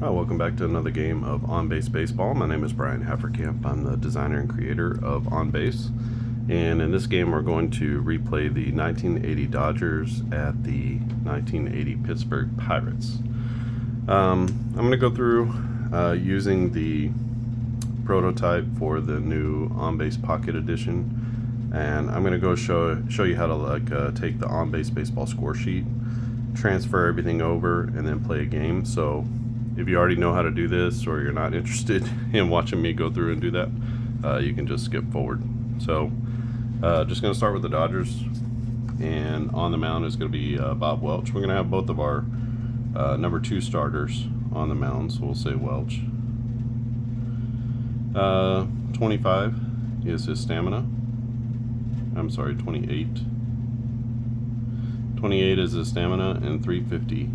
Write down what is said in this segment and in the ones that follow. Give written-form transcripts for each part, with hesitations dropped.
Welcome back to another game of On Base Baseball. My name is Brian Hafferkamp. I'm the designer and creator of On Base. And in this game, we're going to replay the 1980 Dodgers at the 1980 Pittsburgh Pirates. I'm going to go through using the prototype for the new On Base Pocket Edition. And I'm going to go show you how to take the On Base Baseball score sheet, transfer everything over, and then play a game. So if you already know how to do this, or you're not interested in watching me go through and do that, you can just skip forward. So just going to start with the Dodgers, and on the mound is going to be Bob Welch. We're going to have both of our number 2 starters on the mound, so we'll say Welch. 25 is his stamina. I'm sorry, 28. 28 is his stamina, and 350.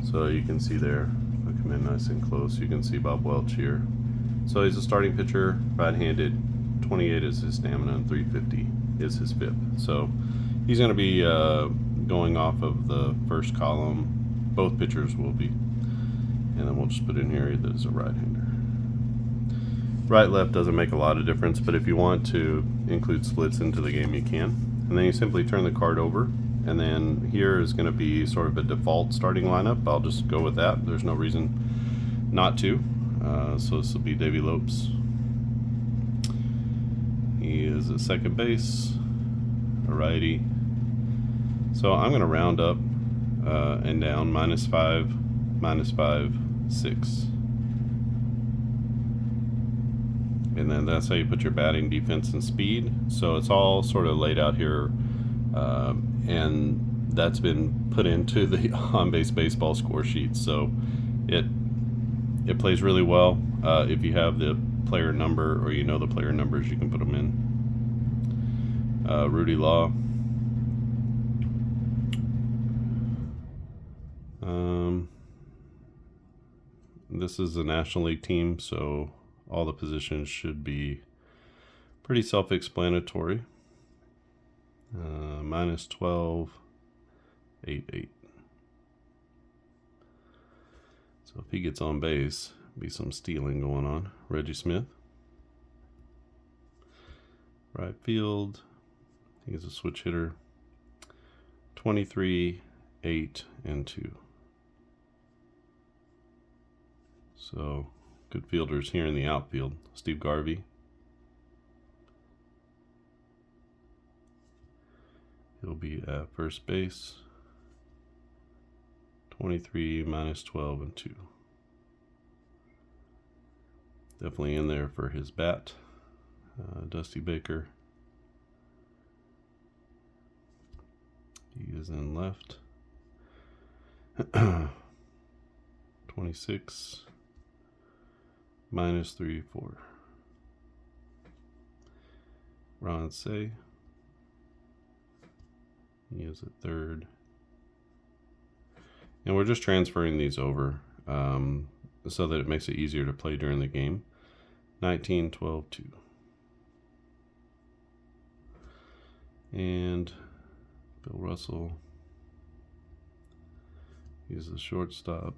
So you can see there, I'll come in nice and close, you can see Bob Welch here. So he's a starting pitcher, right-handed, 28 is his stamina, and 350 is his FIP. So he's going to be going off of the first column. Both pitchers will be. And then we'll just put in here that is a right-hander. Right-left doesn't make a lot of difference, but if you want to include splits into the game, you can. And then you simply turn the card over. And then here is going to be sort of a default starting lineup. I'll just go with that. There's no reason not to. So this will be Davey Lopes. He is a second base, a righty. So I'm going to round up and down, -5, -5, 6. And then that's how you put your batting, defense, and speed. So it's all sort of laid out here. And that's been put into the on-base baseball score sheet, so it plays really well. If you have the player number, or you know the player numbers, you can put them in. Rudy Law. This is a National League team, so all the positions should be pretty self-explanatory. -12, 8, 8. So if he gets on base, be some stealing going on. Reggie Smith. Right field. He's a switch hitter. 23, 8, and 2. So good fielders here in the outfield. Steve Garvey. He'll be at first base. 23, -12, and 2. Definitely in there for his bat. Dusty Baker. He is in left. 26, -3, 4. Ron Say. He is at third. And we're just transferring these over so that it makes it easier to play during the game. 19, 12, 2. And Bill Russell. He's the shortstop.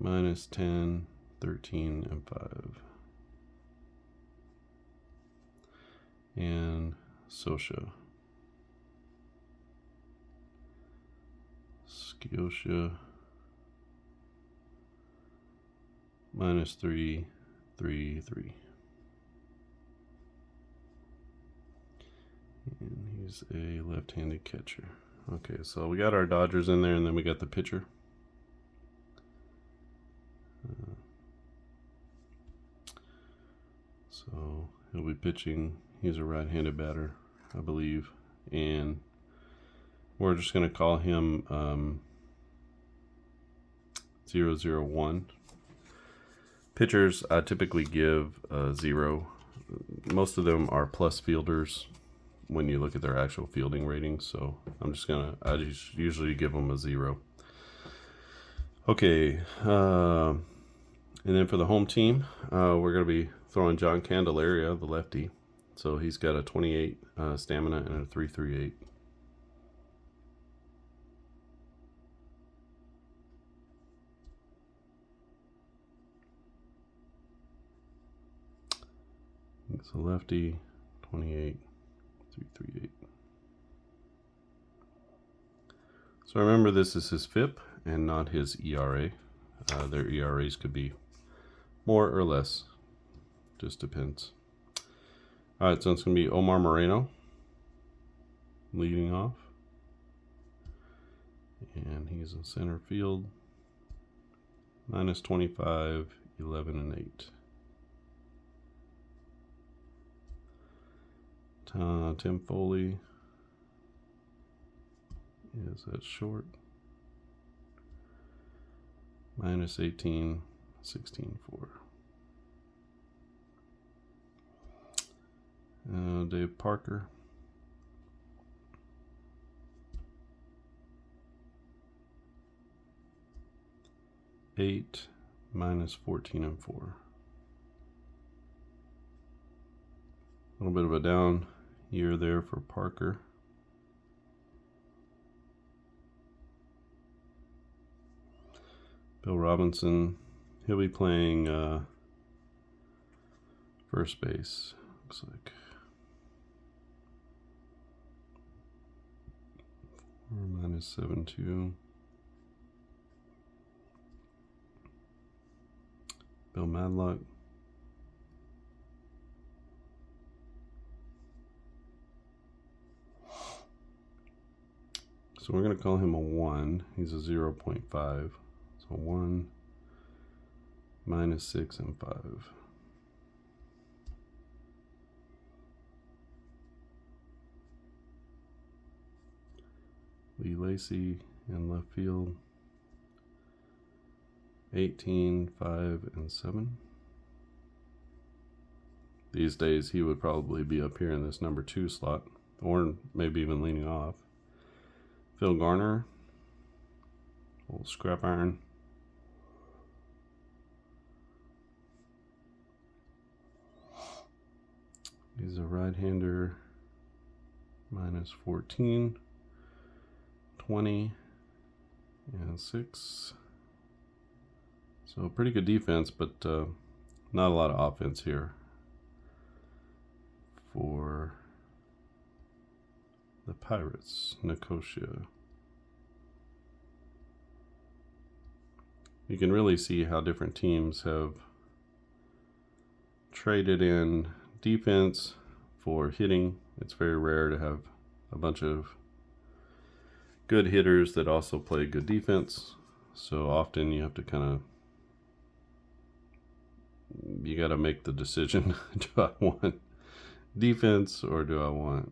-10, 13, and 5. And Scioscia. -3, 3, 3. And he's a left-handed catcher. Okay, so we got our Dodgers in there, and then we got the pitcher. So he'll be pitching. He's a right-handed batter, I believe, and we're just going to call him 001. Pitchers, I typically give 0. Most of them are plus fielders when you look at their actual fielding ratings, so I just usually give them a 0. Okay, and then for the home team, we're going to be throwing John Candelaria, the lefty. So he's got a 28 stamina and a 338. So lefty, 28, 338. So remember, this is his FIP and not his ERA. Their ERAs could be more or less, just depends. All right, so it's going to be Omar Moreno leading off. And he's in center field. Minus 25, 11, and 8. Tim Foley is at short. Minus 18, 16, 4. Dave Parker. Minus 14 and 4. A little bit of a down year there for Parker. Bill Robinson, he'll be playing first base, looks like. Minus 7-2. Bill Madlock. So we're going to call him a 1. He's a 0.5. So 1, minus 6, and 5. Lee Lacy in left field. 18, 5, and 7. These days he would probably be up here in this number 2 slot, or maybe even leaning off. Phil Garner, old scrap iron. He's a right-hander. Minus 14, 20, and 6. So pretty good defense, but not a lot of offense here for the Pirates. Nicosia. You can really see how different teams have traded in defense for hitting. It's very rare to have a bunch of good hitters that also play good defense. So often you have to you got to make the decision. Do I want defense or do I want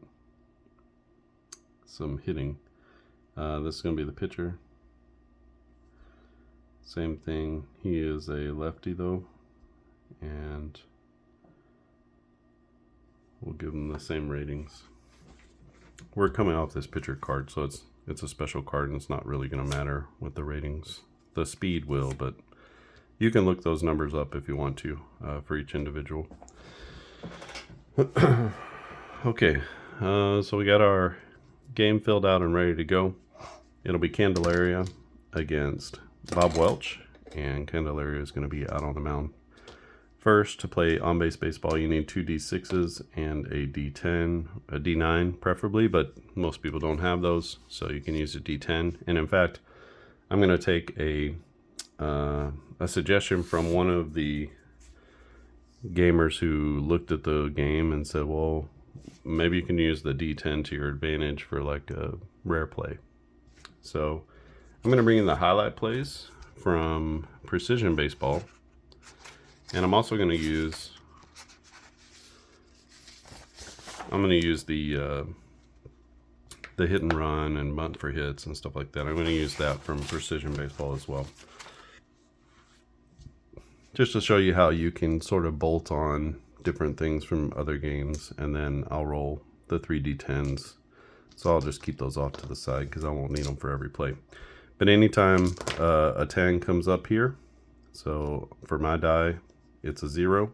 some hitting? This is going to be the pitcher. Same thing. He is a lefty though, and we'll give him the same ratings. We're coming off this pitcher card, so it's a special card and it's not really going to matter with the ratings. The speed will, but you can look those numbers up if you want to for each individual. Okay, so we got our game filled out and ready to go. It'll be Candelaria against Bob Welch, and Candelaria is going to be out on the mound. First, to play on-base baseball, you need 2 D6s and a D10, a D9 preferably, but most people don't have those, so you can use a D10. And in fact, I'm going to take a suggestion from one of the gamers who looked at the game and said, well, maybe you can use the D10 to your advantage for like a rare play. So I'm going to bring in the highlight plays from Precision Baseball. And I'm also going to use the hit and run and bunt for hits and stuff like that. I'm going to use that from Precision Baseball as well, just to show you how you can sort of bolt on different things from other games. And then I'll roll the 3 D10s, so I'll just keep those off to the side because I won't need them for every play. But anytime a 10 comes up here, so for my die it's a 0.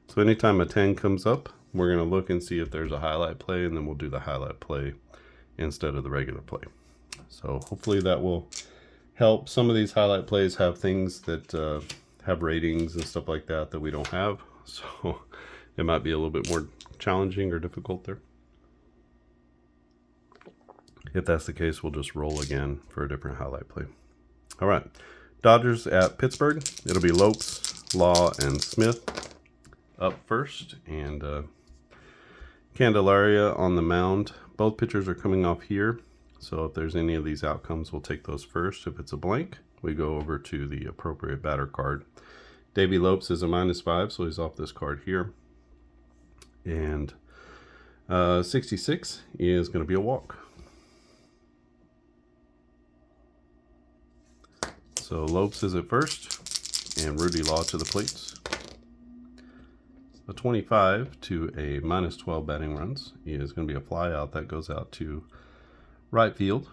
So anytime a 10 comes up, we're going to look and see if there's a highlight play, and then we'll do the highlight play instead of the regular play. So hopefully that will help. Some of these highlight plays have things that have ratings and stuff like that that we don't have. So it might be a little bit more challenging or difficult there. If that's the case, we'll just roll again for a different highlight play. All right, Dodgers at Pittsburgh. It'll be Lopes, Law, and Smith up first, and Candelaria on the mound. Both pitchers are coming off here, so if there's any of these outcomes, we'll take those first. If it's a blank, we go over to the appropriate batter card. Davey Lopes is a -5, so he's off this card here. And 66 is going to be a walk. So Lopes is at first, and Rudy Law to the plates. A 25 to a -12 batting runs is going to be a fly out. That goes out to right field.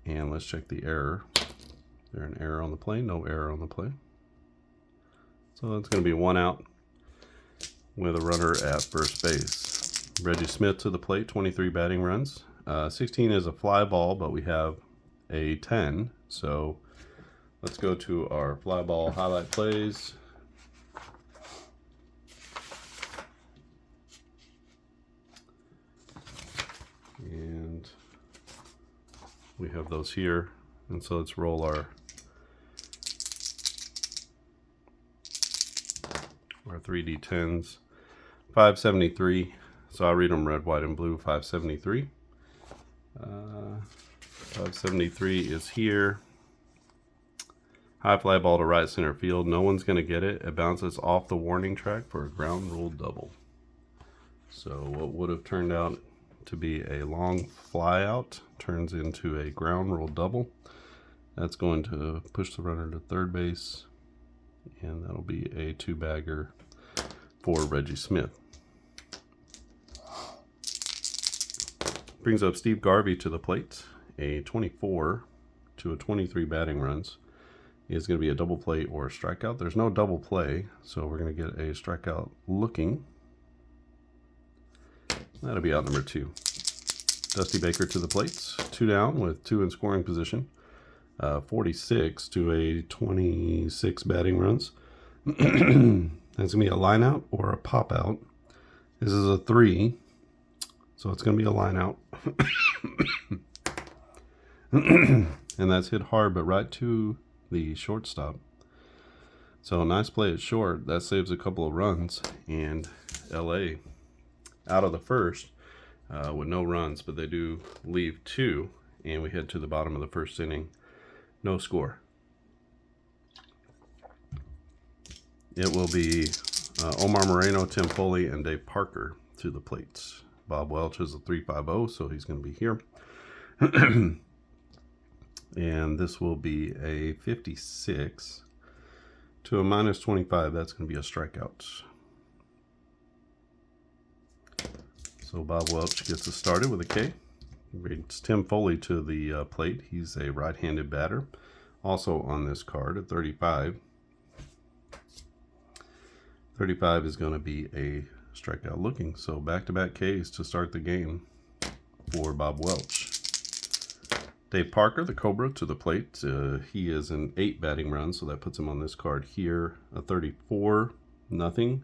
And let's check the error. Is there an error on the play? No error on the play. So that's going to be 1 out with a runner at first base. Reggie Smith to the plate, 23 batting runs. 16 is a fly ball, but we have a 10. So let's go to our fly ball highlight plays. And we have those here. And so let's roll our 3D10s. 573. So I'll read them red, white, and blue. 573. 573 is here. High fly ball to right center field. No one's going to get it. It bounces off the warning track for a ground rule double. So what would have turned out to be a long fly out turns into a ground rule double. That's going to push the runner to third base, and that'll be a 2-bagger for Reggie Smith. Brings up Steve Garvey to the plate. A 24 to a 23 batting runs is going to be a double play or a strikeout. There's no double play, so we're going to get a strikeout looking. That'll be out number 2. Dusty Baker to the plates. 2 down with 2 in scoring position. 46 to a 26 batting runs. That's going to be a line out or a pop out. This is a 3, so it's going to be a line out. And that's hit hard, but right to the shortstop. So nice play at short. That saves a couple of runs. And LA out of the first with no runs, but they do leave 2. And we head to the bottom of the first inning. No score. It will be Omar Moreno, Tim Foley, and Dave Parker to the plates. Bob Welch is a 3.50, so he's going to be here. And this will be a 56 to a -25. That's going to be a strikeout. So Bob Welch gets us started with a K. Brings Tim Foley to the plate. He's a right-handed batter. Also on this card, a 35. 35 is going to be a strikeout looking. So back-to-back Ks to start the game for Bob Welch. Dave Parker, the Cobra, to the plate. He is an 8 batting run, so that puts him on this card here. A 34, nothing.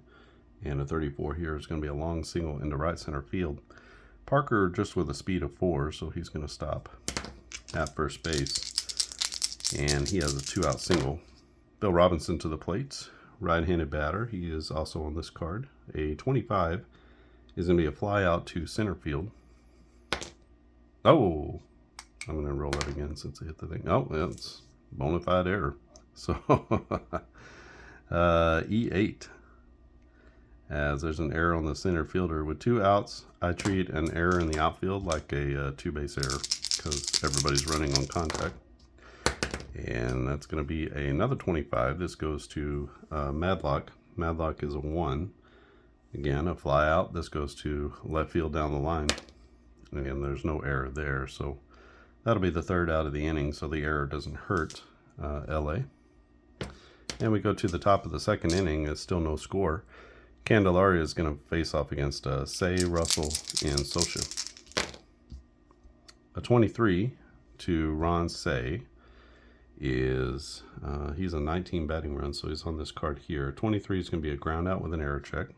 And a 34 here is going to be a long single into right center field. Parker just with a speed of 4, so he's going to stop at first base. And he has a 2-out single. Bill Robinson to the plate. Right-handed batter. He is also on this card. A 25 is going to be a fly out to center field. Oh! I'm going to roll that again since I hit the thing. Oh, that's bona fide error. So, E8. As there's an error on the center fielder. With 2 outs, I treat an error in the outfield like a 2-base error because everybody's running on contact. And that's going to be another 25. This goes to Madlock. Madlock is a 1. Again, a fly out. This goes to left field down the line. And there's no error there. So that'll be the 3rd out of the inning, so the error doesn't hurt LA. And we go to the top of the 2nd inning. It's still no score. Candelaria is going to face off against Say, Russell, and Sosha. A 23 to Ron Say is, he's a 19 batting run, so he's on this card here. 23 is going to be a ground out with an error check.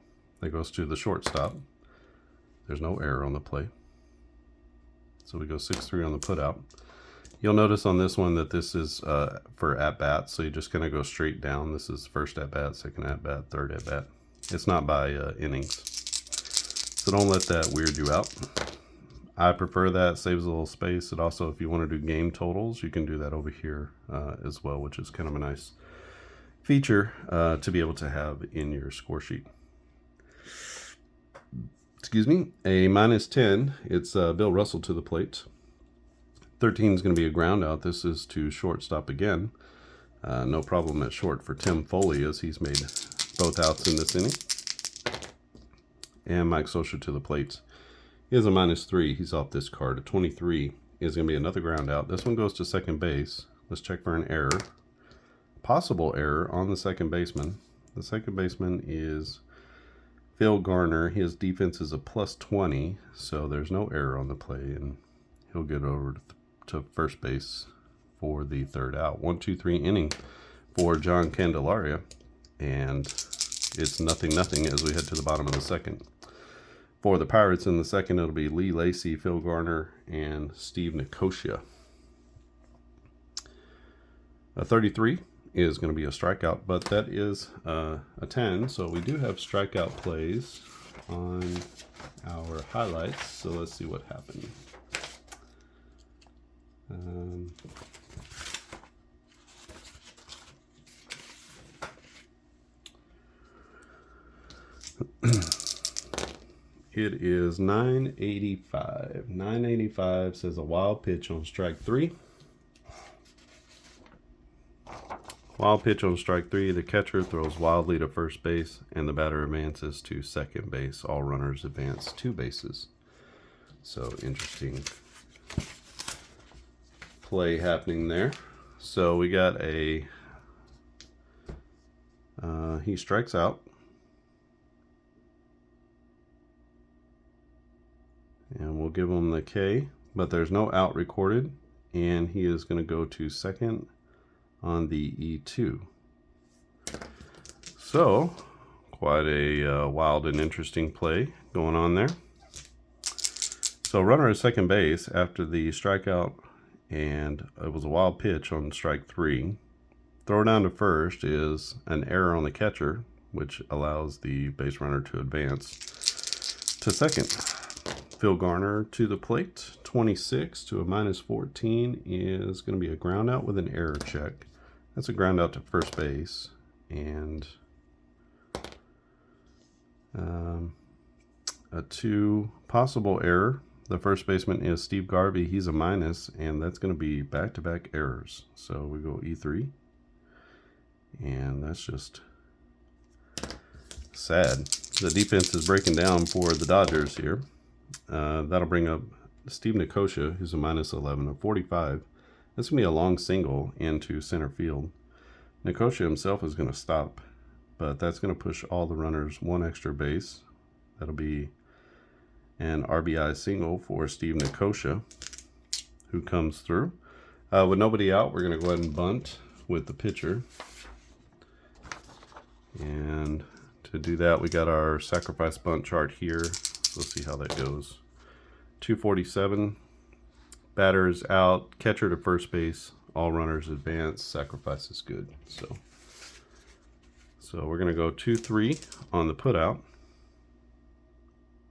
That goes to the shortstop. There's no error on the play. So we go 6-3 on the put out. You'll notice on this one that this is for at-bat, so you're just going to go straight down. This is first at-bat, second at-bat, third at-bat. It's not by innings. So don't let that weird you out. I prefer that. It saves a little space. It also, if you want to do game totals, you can do that over here as well, which is kind of a nice feature to be able to have in your score sheet. Excuse me. A -10, it's Bill Russell to the plate. 13 is going to be a ground out. This is to shortstop again. No problem at short for Tim Foley, as he's made both outs in this inning. And Mike Scioscia to the plate. He has a -3. He's off this card. A 23 is going to be another ground out. This one goes to second base. Let's check for an error. Possible error on the second baseman. The second baseman is Phil Garner. His defense is a +20, so there's no error on the play, and he'll get over to first base for the third out. 1-2-3 inning for John Candelaria, and it's 0-0 as we head to the bottom of the second. For the Pirates in the second, it'll be Lee Lacy, Phil Garner, and Steve Nicosia. A 33 is going to be a strikeout, but that is a 10, so we do have strikeout plays on our highlights, so let's see what happened. It is 985. 985 says a wild pitch on strike 3. Wild pitch on strike 3. The catcher throws wildly to first base, and the batter advances to second base. All runners advance 2 bases. So interesting play happening there. So we got a he strikes out, and we'll give him the K, but there's no out recorded, and he is going to go to second on the E2. So quite a wild and interesting play going on there. So runner at second base after the strikeout, and it was a wild pitch on strike 3. Throw down to first is an error on the catcher, which allows the base runner to advance to second. Phil Garner to the plate. 26 to a -14 is going to be a ground out with an error check. That's a ground out to first base, and a 2 possible error. The first baseman is Steve Garvey. He's a minus, and that's going to be back-to-back errors. So we go E3, and that's just sad. The defense is breaking down for the Dodgers here. That'll bring up Steve Nicosia, who's a -11, a 45. That's going to be a long single into center field. Nicosia himself is going to stop, but that's going to push all the runners 1 extra base. That'll be an RBI single for Steve Nicosia, who comes through. With nobody out, we're going to go ahead and bunt with the pitcher. And to do that, we got our sacrifice bunt chart here. So let's see how that goes. 247. Batters out, catcher to first base, all runners advance, sacrifice is good. So we're going to go 2-3 on the put out.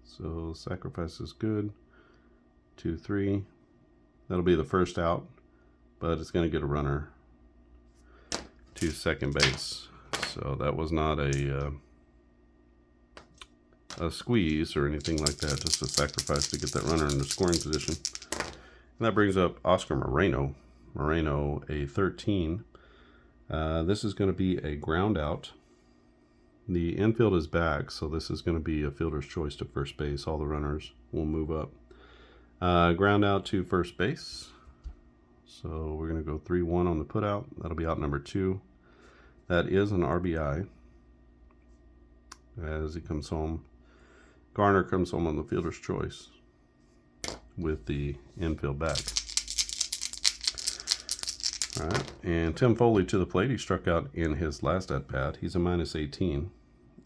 So sacrifice is good. 2-3. That'll be the first out, but it's going to get a runner to second base. So that was not a squeeze or anything like that, just a sacrifice to get that runner in the scoring position. And that brings up Oscar Moreno. Moreno, a 13. This is going to be a ground out. The infield is back, so this is going to be a fielder's choice to first base. All the runners will move up. Ground out to first base. So we're going to go 3-1 on the put out. That'll be out number 2. That is an RBI. As he comes home, Garner comes home on the fielder's choice with the infield back. All right, and Tim Foley to the plate. He struck out in his last at bat. He's a -18,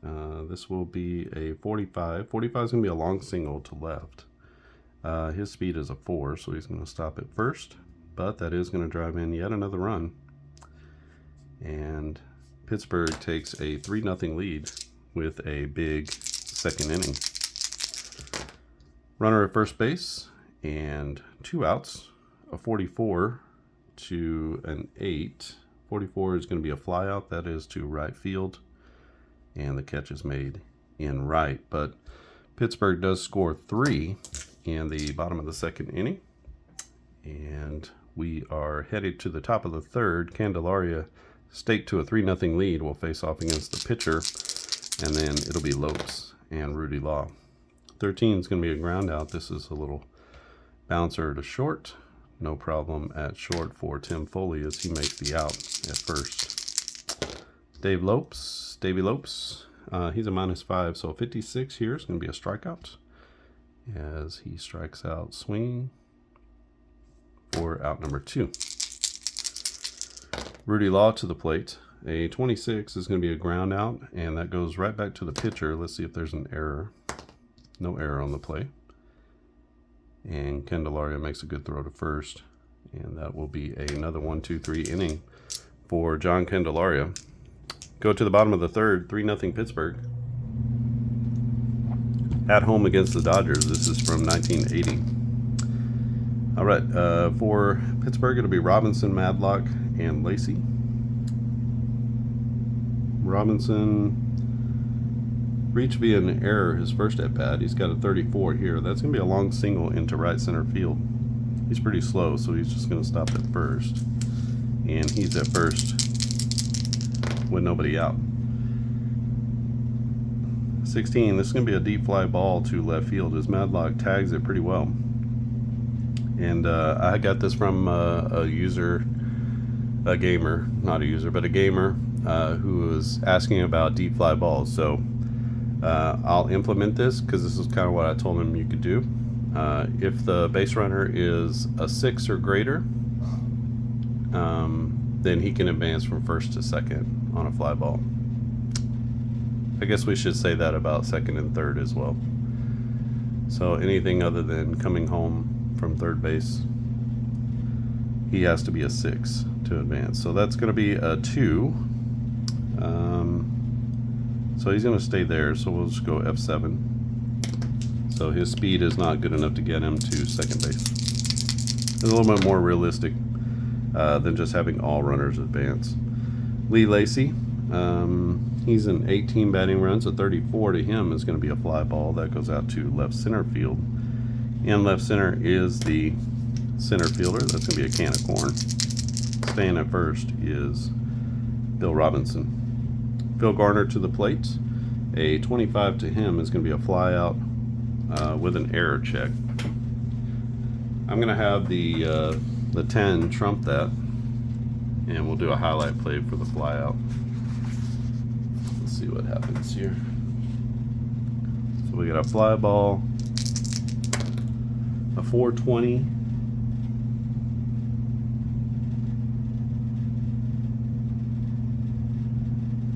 This will be a 45. 45 is going to be a long single to left. His speed is a 4, so he's going to stop at first, but that is going to drive in yet another run. And Pittsburgh takes a 3-0 lead with a big second inning. Runner at first base and 2 outs, a 44 to an 8. 44 is going to be a fly out, that is to right field, and the catch is made in right. But Pittsburgh does score 3 in the bottom of the second inning, and we are headed to the top of the third. Candelaria, staked to a 3-0 lead, will face off against the pitcher, and then it'll be Lopes and Rudy Law. 13 is going to be a ground out. This is a little bouncer to short. No problem at short for Tim Foley as he makes the out at first. Davy Lopes, he's a -5, so 56 here is going to be a strikeout as he strikes out swinging for out number 2. Rudy Law to the plate. A 26 is going to be a ground out, and that goes right back to the pitcher. Let's see if there's an error. No error on the play. And Candelaria makes a good throw to first, and that will be another 1-2-3 inning for John Candelaria. Go to the bottom of the third, 3-0 Pittsburgh. At home against the Dodgers. This is from 1980. All right, for Pittsburgh, it'll be Robinson, Madlock, and Lacey. Robinson reached via an error his first at bat. He's got a 34 here. That's going to be a long single into right center field. He's pretty slow, so he's just going to stop at first. And he's at first with nobody out. 16, this is going to be a deep fly ball to left field as Madlock tags it pretty well. And I got this from a gamer who was asking about deep fly balls. So I'll implement this because this is kind of what I told him you could do. If the base runner is a 6 or greater, then he can advance from first to second on a fly ball. I guess we should say that about second and third as well. So anything other than coming home from third base, he has to be a 6 to advance. So that's going to be a 2. So he's going to stay there, so we'll just go F7. So his speed is not good enough to get him to second base. It's a little bit more realistic than just having all runners advance. Lee Lacey, he's an 18 batting runs. A 34 to him is going to be a fly ball. That goes out to left center field. And left center is the center fielder. That's going to be a can of corn. Staying at first is Bill Robinson. Phil Garner to the plate. A 25 to him is going to be a fly out with an error check. I'm going to have the 10 trump that, and we'll do a highlight play for the fly out. Let's see what happens here. So we got a fly ball, a 420.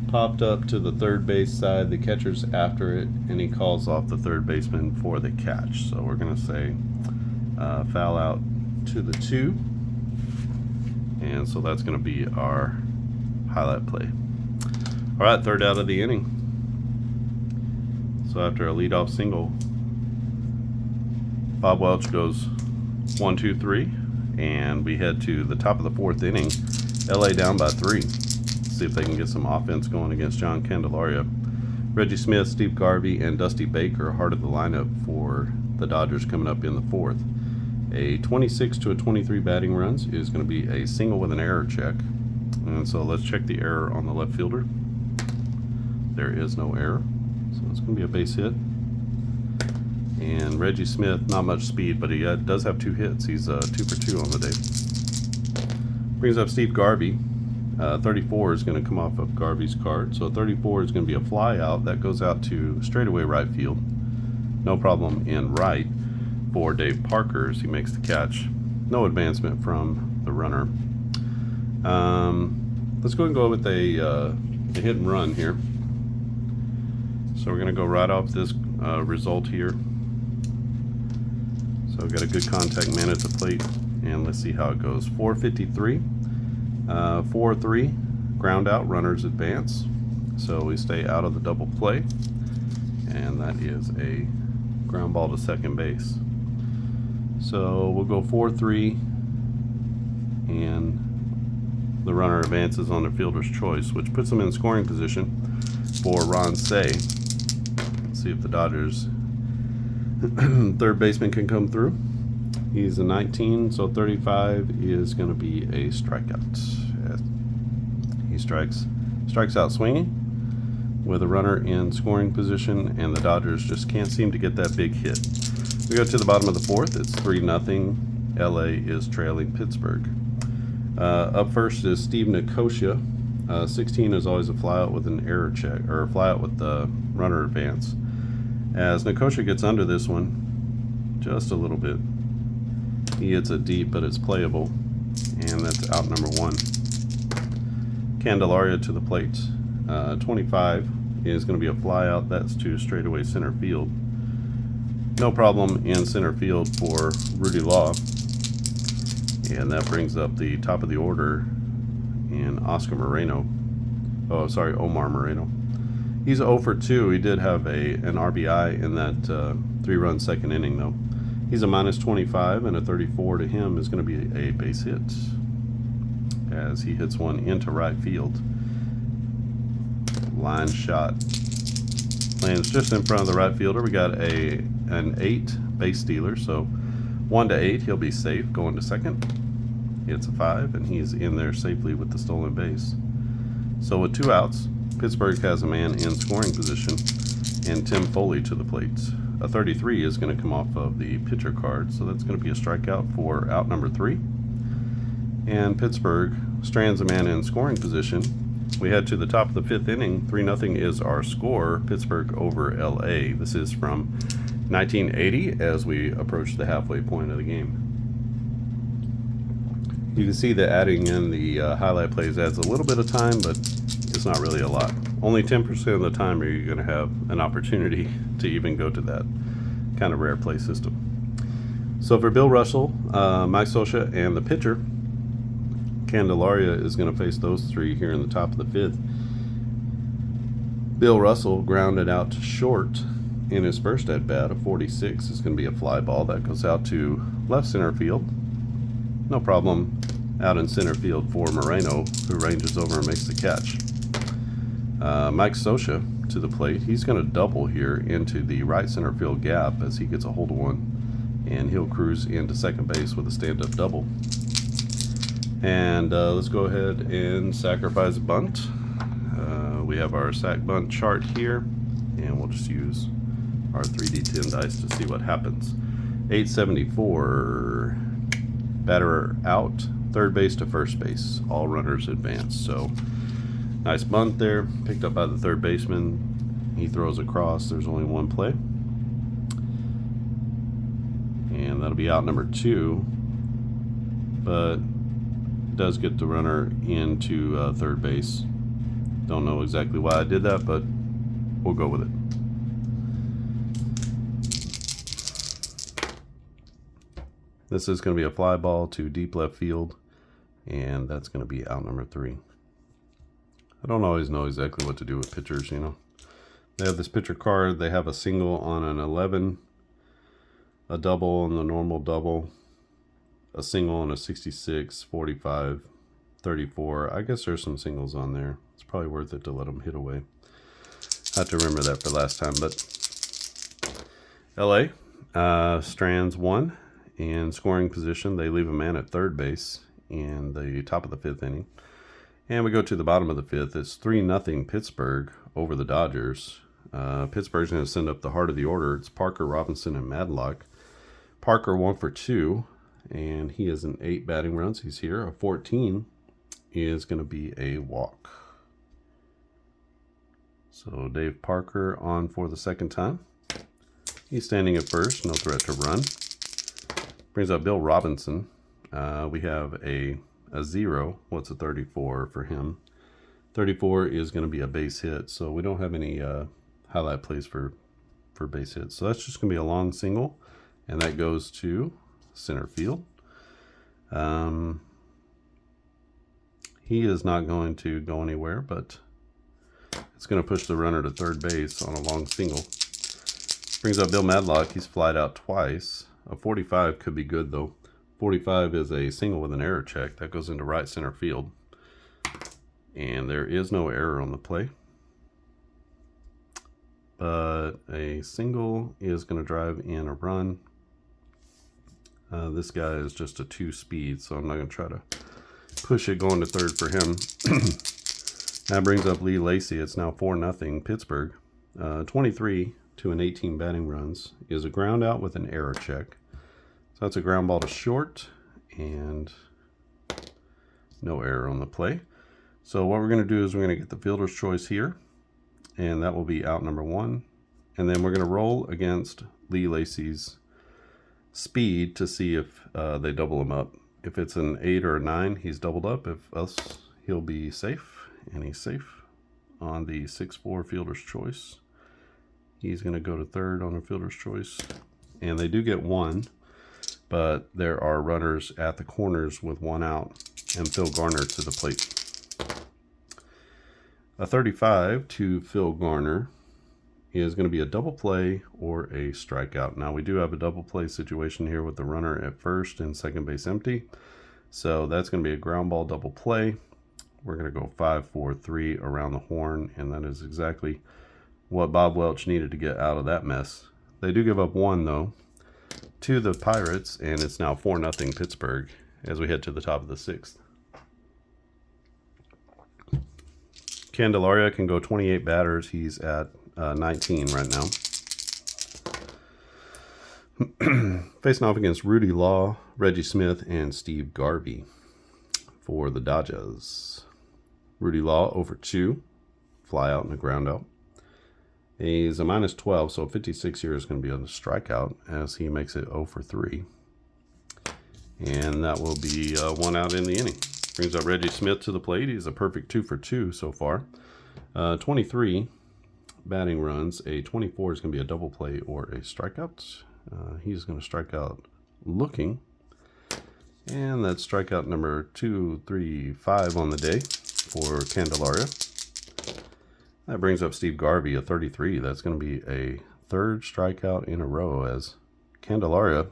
Popped up to the third base side. The catcher's after it, and he calls off the third baseman for the catch. So we're going to say foul out to the 2. And so that's going to be our highlight play. All right, third out of the inning. So after a leadoff single, Bob Welch goes 1, 2, 3, and we head to the top of the 4th inning. LA down by 3. See if they can get some offense going against John Candelaria. Reggie Smith, Steve Garvey, and Dusty Baker, heart of the lineup for the Dodgers coming up in the 4th. A 26 to a 23 batting runs is going to be a single with an error check. And so let's check the error on the left fielder. There is no error, so it's going to be a base hit. And Reggie Smith, not much speed, but he does have 2 hits. He's 2 for 2 on the day. Brings up Steve Garvey. 34 is going to come off of Garvey's card. So 34 is going to be a fly out. That goes out to straightaway right field. No problem in right for Dave Parker as he makes the catch. No advancement from the runner. Let's go and go with a hit and run here. So we're going to go right off this result here. So we've got a good contact man at the plate, and let's see how it goes. 453, 4-3, ground out, runners advance. So we stay out of the double play, and that is a ground ball to second base. So we'll go 4-3, and the runner advances on the fielder's choice, which puts him in scoring position for Ron Say. Let's see if the Dodgers third baseman can come through. He's a 19, so 35 is going to be a strikeout. He strikes out swinging with a runner in scoring position, and the Dodgers just can't seem to get that big hit. We go to the bottom of the fourth. It's 3-0. LA is trailing Pittsburgh. Up first is Steve Nicosia. 16 is always a flyout with an error check, or a flyout with the runner advance. As Nicosia gets under this one just a little bit, he hits it deep, but it's playable, and that's out number 1. Candelaria to the plate. 25 is going to be a flyout. That's to straightaway center field. No problem in center field for Rudy Law, and that brings up the top of the order in Omar Moreno. He's 0 for 2. He did have an RBI in that 3-run second inning, though. He's a -25, and a 34 to him is going to be a base hit as he hits one into right field. Line shot lands just in front of the right fielder. We got an 8 base stealer, so 1 to 8, he'll be safe going to second. Hits a 5, and he's in there safely with the stolen base. So with 2 outs, Pittsburgh has a man in scoring position, and Tim Foley to the plate. A 33 is going to come off of the pitcher card, so that's going to be a strikeout for out number 3. And Pittsburgh strands a man in scoring position. We head to the top of the 5th inning. 3-0 is our score. Pittsburgh over LA. This is from 1980 as we approach the halfway point of the game. You can see that adding in the highlight plays adds a little bit of time, but it's not really a lot. Only 10% of the time are you going to have an opportunity to even go to that kind of rare play system. So for Bill Russell, Mike Scioscia, and the pitcher, Candelaria is going to face those 3 here in the top of the 5th. Bill Russell grounded out to short in his first at-bat. A 46 is going to be a fly ball that goes out to left center field. No problem out in center field for Moreno, who ranges over and makes the catch. Mike Scioscia to the plate. He's going to double here into the right center field gap as he gets a hold of one, and he'll cruise into second base with a stand-up double. And let's go ahead and sacrifice a bunt. We have our sac bunt chart here, and we'll just use our 3D10 dice to see what happens. 874, batter out, third base to first base, all runners advance. So nice bunt there, picked up by the third baseman. He throws across. There's only one play, and that'll be out number 2, but does get the runner into third base. Don't know exactly why I did that, but we'll go with it. This is going to be a fly ball to deep left field, and that's going to be out number 3. I don't always know exactly what to do with pitchers, you know. They have this pitcher card. They have a single on an 11, a double on the normal double, a single on a 66, 45, 34. I guess there's some singles on there. It's probably worth it to let them hit away. I have to remember that for last time. But LA strands 1 in scoring position. They leave a man at third base in the top of the 5th inning. And we go to the bottom of the 5th. It's 3-0 Pittsburgh over the Dodgers. Pittsburgh's going to send up the heart of the order. It's Parker, Robinson, and Madlock. Parker 1 for 2, and he has an 8 batting runs. He's here. A 14 is going to be a walk. So Dave Parker on for the second time. He's standing at first, no threat to run. Brings up Bill Robinson. We have a 0. What's a 34 for him? 34 is going to be a base hit, so we don't have any how that plays for base hits. So that's just going to be a long single, and that goes to center field. He is not going to go anywhere, but it's going to push the runner to third base on a long single. Brings up Bill Madlock. He's flied out twice. A 45 could be good, though. 45 is a single with an error check. That goes into right center field. And there is no error on the play. But a single is going to drive in a run. This guy is just a 2-speed, so I'm not going to try to push it going to third for him. That brings up Lee Lacy. It's now 4-0 Pittsburgh. 23 to an 18 batting runs is a ground out with an error check. So that's a ground ball to short and no error on the play. So what we're going to do is we're going to get the fielder's choice here, and that will be out number 1. And then we're going to roll against Lee Lacy's speed to see if they double him up. If it's an 8 or a 9, he's doubled up. If us, he'll be safe, and he's safe on the 6-4 fielder's choice. He's going to go to third on the fielder's choice, and they do get 1, but there are runners at the corners with 1 out, and Phil Garner to the plate. A 35 to Phil Garner is going to be a double play or a strikeout. Now we do have a double play situation here with the runner at first and second base empty. So that's going to be a ground ball double play. We're going to go 5-4-3 around the horn, and that is exactly what Bob Welch needed to get out of that mess. They do give up 1 though to the Pirates, and it's now 4-0 Pittsburgh as we head to the top of the 6th. Candelaria can go 28 batters. He's at 19 right now. Facing off against Rudy Law, Reggie Smith, and Steve Garvey for the Dodgers. Rudy Law over 2, fly out and a ground out. He's a -12, so 56 here is going to be on the strikeout as he makes it 0 for 3. And that will be 1 out in the inning. Brings up Reggie Smith to the plate. He's a perfect 2 for 2 so far. 23 batting runs. A 24 is going to be a double play or a strikeout. He's going to strike out looking. And that's strikeout number 2, 3, 5 on the day for Candelaria. That brings up Steve Garvey, a 33. That's going to be a 3rd strikeout in a row, as Candelaria,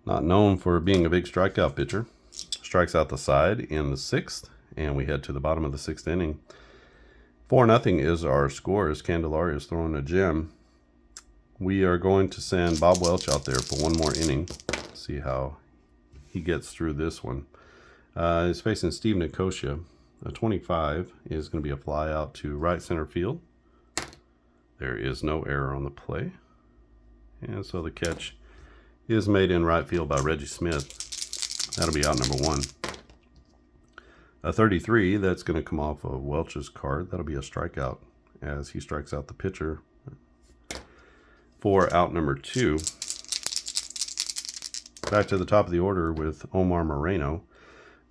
not known for being a big strikeout pitcher, strikes out the side in the 6th, and we head to the bottom of the 6th inning. 4-0 is our score as Candelaria is throwing a gem. We are going to send Bob Welch out there for 1 more inning. See how he gets through this one. He's facing Steve Nicosia. A 25 is going to be a fly out to right center field. There is no error on the play. And so the catch is made in right field by Reggie Smith. That'll be out number 1. A 33, that's going to come off of Welch's card. That'll be a strikeout as he strikes out the pitcher for out number 2. Back to the top of the order with Omar Moreno.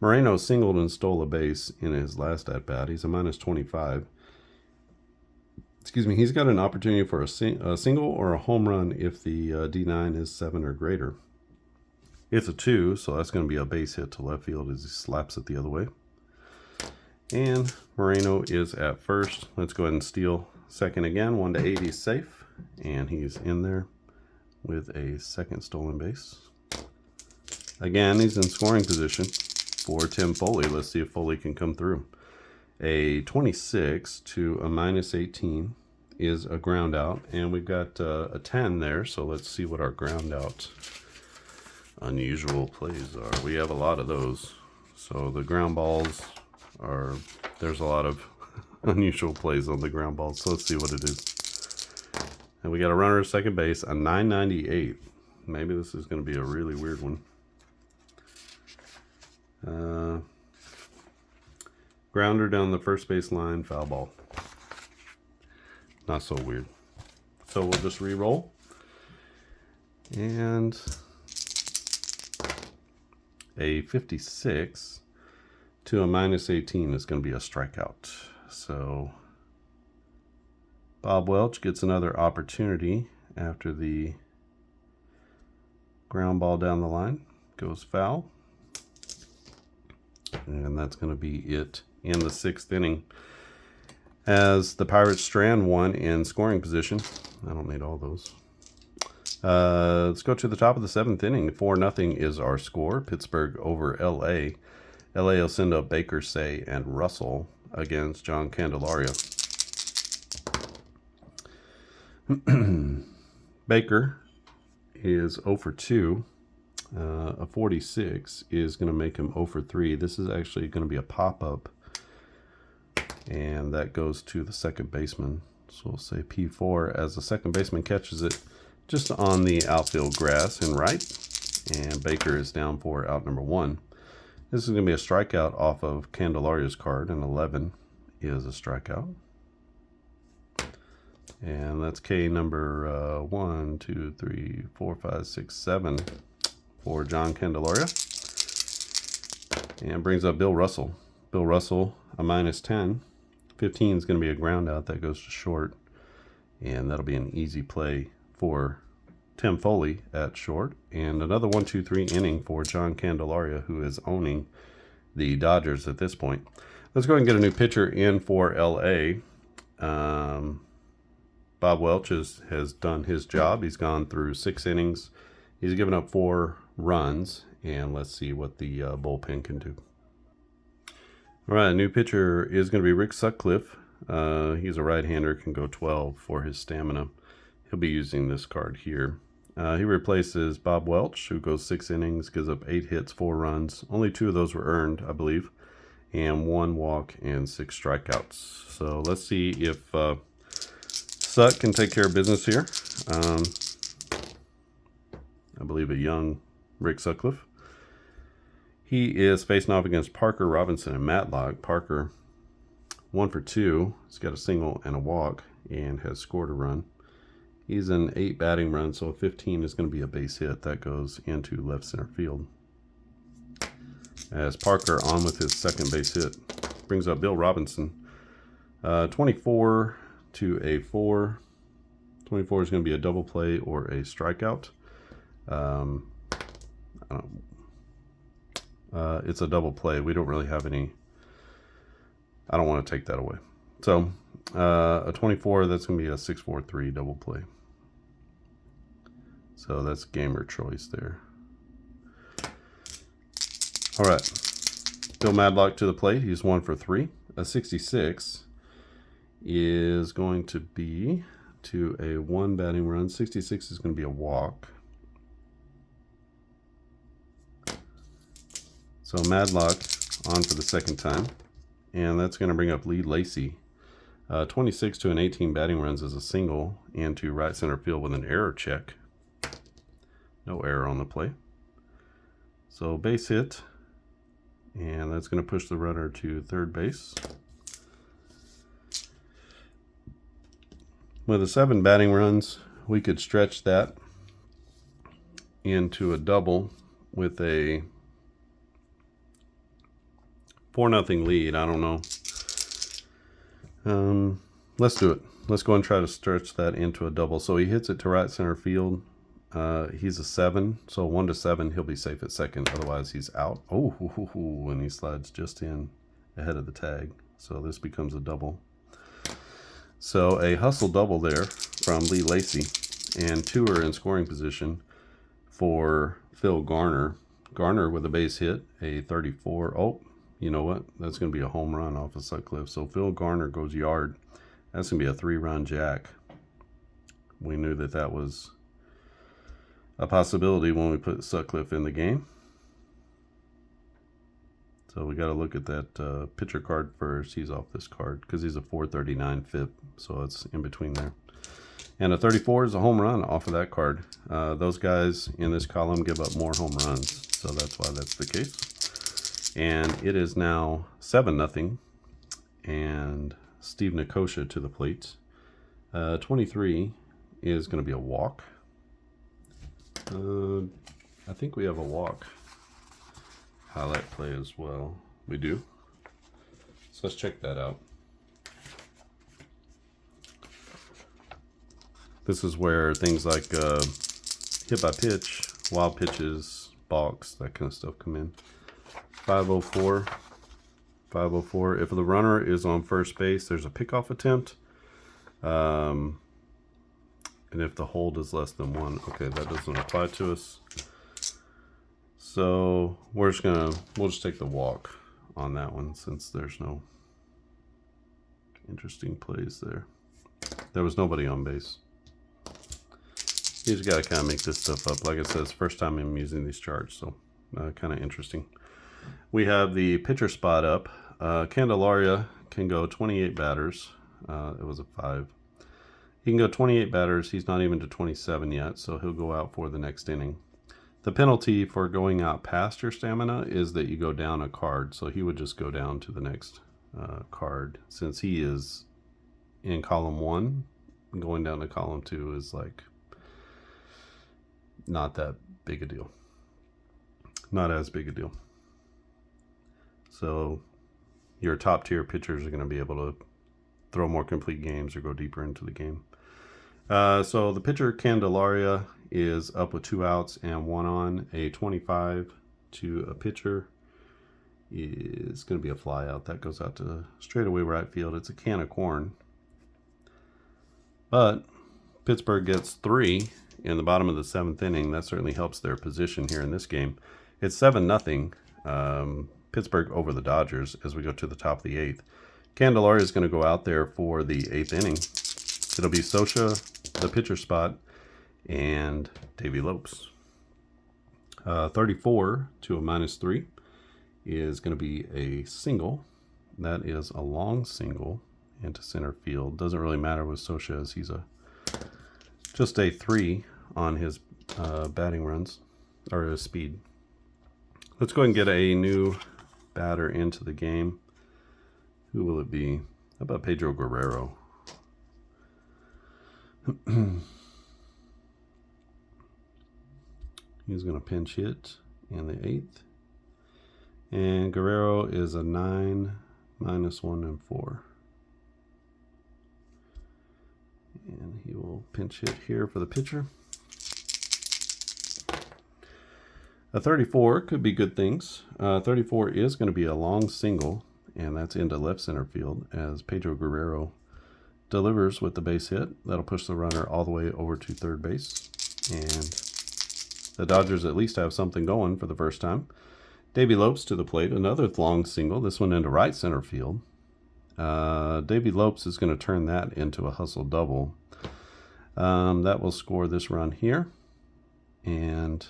Moreno singled and stole a base in his last at-bat. He's a -25. Excuse me, he's got an opportunity for a single or a home run if the D9 is 7 or greater. It's a 2, so that's going to be a base hit to left field as he slaps it the other way. And Moreno is at first. Let's go ahead and steal second again. 1-8, he's safe. And he's in there with a 2nd stolen base. Again, he's in scoring position for Tim Foley. Let's see if Foley can come through. A 26 to a -18 is a ground out. And we've got a 10 there. So let's see what our ground out unusual plays are. We have a lot of those. So the ground balls are, there's a lot of unusual plays on the ground balls. So let's see what it is. And we got a runner at second base, a 998. Maybe this is going to be a really weird one. Grounder down the first base line, foul ball. Not so weird. So we'll just re-roll. And a 56 to a -18 is going to be a strikeout. So Bob Welch gets another opportunity after the ground ball down the line. Goes foul. And that's going to be it in the 6th inning. As the Pirates strand one in scoring position. I don't need all those. Let's go to the top of the 7th inning. 4-0 is our score. Pittsburgh over LA. LA will send up Baker, Say, and Russell against John Candelaria. Baker is 0 for 2. A 46 is going to make him 0 for 3. This is actually going to be a pop-up. And that goes to the second baseman. So we'll say P4 as the second baseman catches it just on the outfield grass and right. And Baker is down for out number 1. This is going to be a strikeout off of Candelaria's card, and 11 is a strikeout. And that's K number 1, 2, 3, 4, 5, 6, 7 for John Candelaria. And brings up Bill Russell. Bill Russell, a -10. 15 is going to be a ground out that goes to short. And that'll be an easy play for Tim Foley at short. And another 1-2-3 inning for John Candelaria, who is owning the Dodgers at this point. Let's go ahead and get a new pitcher in for LA. Bob Welch has done his job. He's gone through 6 innings. He's given up 4 runs. And let's see what the bullpen can do. All right, new pitcher is going to be Rick Sutcliffe. He's a right-hander, can go 12 for his stamina. He'll be using this card here. He replaces Bob Welch, who goes 6 innings, gives up 8 hits, 4 runs. Only 2 of those were earned, I believe, and 1 walk and 6 strikeouts. So let's see if Sut can take care of business here. I believe a young Rick Sutcliffe. He is facing off against Parker, Robinson, and Matlock. Parker, 1 for 2. He's got a single and a walk and has scored a run. He's an 8 batting run, so 15 is going to be a base hit. That goes into left center field. As Parker on with his second base hit. Brings up Bill Robinson. 24 to a 4. 24 is going to be a double play or a strikeout. It's a double play. We don't really have any. I don't want to take that away. So a 24, that's going to be a 6-4-3 double play. So that's gamer choice there. All right. Bill Madlock to the plate. He's 1 for 3. A 66 is going to be to a 1 batting run. 66 is going to be a walk. So Madlock on for the second time. And that's going to bring up Lee Lacy. 26 to an 18 batting runs is a single and to right center field with an error check. No error on the play. So base hit. And that's going to push the runner to third base. With a 7 batting runs, we could stretch that into a double with a 4-0 lead. I don't know. Let's do it. Let's go and try to stretch that into a double. So he hits it to right center field. He's a 7. So 1 to 7, he'll be safe at second. Otherwise, he's out. Oh, and he slides just in ahead of the tag. So this becomes a double. So a hustle double there from Lee Lacy. And 2 are in scoring position for Phil Garner. Garner with a base hit, a 34. Oh, you know what? That's going to be a home run off of Sutcliffe. So Phil Garner goes yard. That's going to be a 3-run jack. We knew that that was a possibility when we put Sutcliffe in the game. So we got to look at that pitcher card first. He's off this card because he's a 439 FIP. So it's in between there. And a 34 is a home run off of that card. Those guys in this column give up more home runs. So that's why that's the case. And it is now 7-0. And Steve Nikosha to the plate. 23 is going to be a walk. I think we have a walk highlight play as well. We do. So let's check that out. This is where things like hit by pitch, wild pitches, balks, that kind of stuff come in. 504. 504. If the runner is on first base, there's a pickoff attempt. And if the hold is less than 1, okay, that doesn't apply to us. So we'll just take the walk on that one since there's no interesting plays there. There was nobody on base. You just got to kind of make this stuff up. Like I said, it's the first time I'm using these charts, so kind of interesting. We have the pitcher spot up. Candelaria can go 28 batters. It was a 5. He can go 28 batters. He's not even to 27 yet, so he'll go out for the next inning. The penalty for going out past your stamina is that you go down a card, so he would just go down to the next card. Since he is in column 1, going down to column 2 is like not that big a deal. Not as big a deal. So your top tier pitchers are going to be able to throw more complete games or go deeper into the game. So the pitcher Candelaria is up with 2 outs and 1 on. A 25 to a pitcher is going to be a fly out. That goes out to straightaway right field. It's a can of corn. But Pittsburgh gets 3 in the bottom of the 7th inning. That certainly helps their position here in this game. It's 7-0. Pittsburgh over the Dodgers as we go to the top of the 8th. Candelaria is going to go out there for the 8th inning. It'll be Scioscia, the pitcher spot, and Davey Lopes. 34 to a -3 is going to be a single. That is a long single into center field. Doesn't really matter with Scioscia as he's just a 3 on his batting runs, or his speed. Let's go ahead and get a new batter into the game. Who will it be? How about Pedro Guerrero? He's going to pinch hit in the 8th. And Guerrero is a 9, -1 and 4. And he will pinch hit here for the pitcher. A 34 could be good things. 34 is going to be a long single, and that's into left center field as Pedro Guerrero delivers with the base hit. That'll push the runner all the way over to third base. And the Dodgers at least have something going for the first time. Davey Lopes to the plate, another long single, this one into right center field. Davey Lopes is going to turn that into a hustle double. That will score this run here, and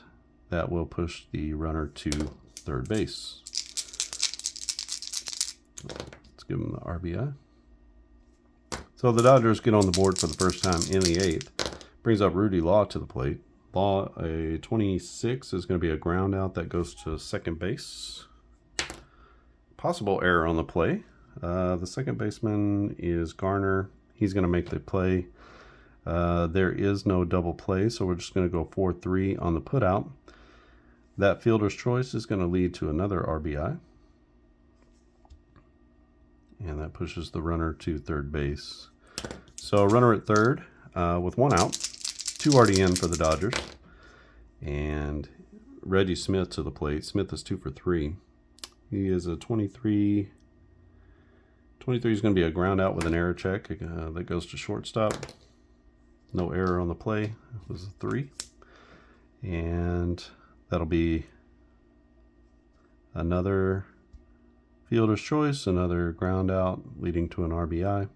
that will push the runner to third base. Let's give him the RBI. So the Dodgers get on the board for the first time in the 8th. Brings up Rudy Law to the plate. Law, a 26, is going to be a ground out that goes to second base. Possible error on the play. The second baseman is Garner. He's going to make the play. There is no double play, so we're just going to go 4-3 on the putout. That fielder's choice is going to lead to another RBI. And that pushes the runner to third base. So runner at third with 1 out. 2 already in for the Dodgers. And Reggie Smith to the plate. Smith is 2 for 3. He is a 23. 23 is going to be a ground out with an error check. That goes to shortstop. No error on the play. It was a 3. And that'll be another fielder's choice, another ground out leading to an RBI.